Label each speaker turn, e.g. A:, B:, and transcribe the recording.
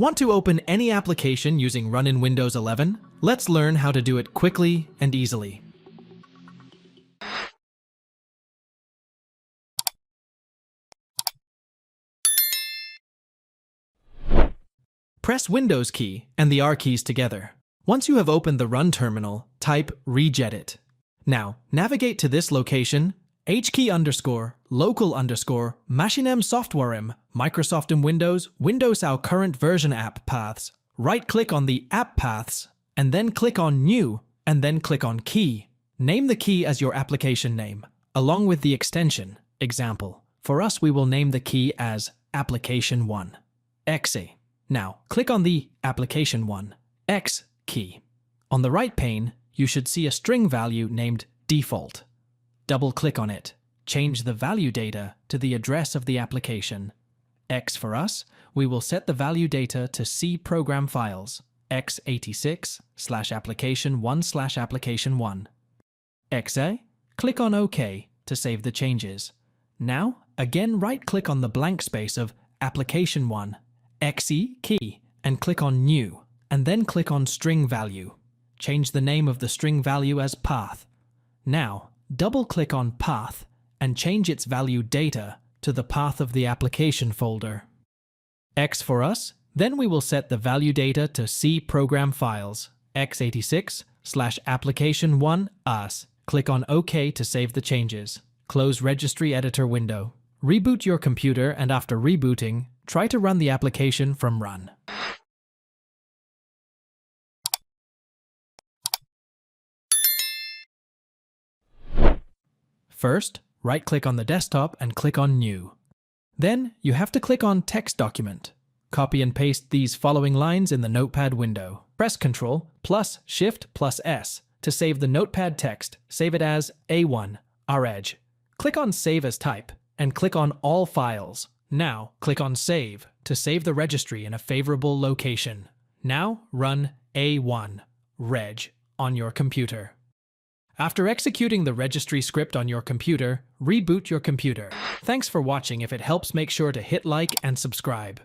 A: Want to open any application using Run in Windows 11? Let's learn how to do it quickly and easily. Press Windows key and the R keys together. Once you have opened the Run terminal, type regedit. Now, navigate to this location, hkey_local_ machinem Microsoft in Windows our current version app paths. Right-click on the app paths, and then click on New, and then click on Key. Name the key as your application name, along with the extension. Example, for us we will name the key as Application1. Exe. Now, click on the Application1 X key. On the right pane, you should see a string value named Default. Double-click on it. Change the value data to the address of the application. X for us, we will set the value data to C program files, x86/application1/application1. Exe, click on OK to save the changes. Now, again right-click on the blank space of Application1, Xe key, and click on New, and then click on String Value. Change the name of the string value as Path. Now, double-click on Path and change its value data to the path of the application folder. X for us, then we will set the value data to C program files, x86/application1 Click on OK to save the changes. Close Registry Editor window. Reboot your computer, and after rebooting, try to run the application from Run. First, right-click on the desktop and click on New. Then, you have to click on Text Document. Copy and paste these following lines in the Notepad window. Press Ctrl+Shift+S to save the Notepad text. Save it as A1, reg. Click on Save as Type, and click on All Files. Now, click on Save to save the registry in a favorable location. Now, run A1, reg on your computer. After executing the registry script on your computer, reboot your computer. Thanks for watching. If it helps, make sure to hit like and subscribe.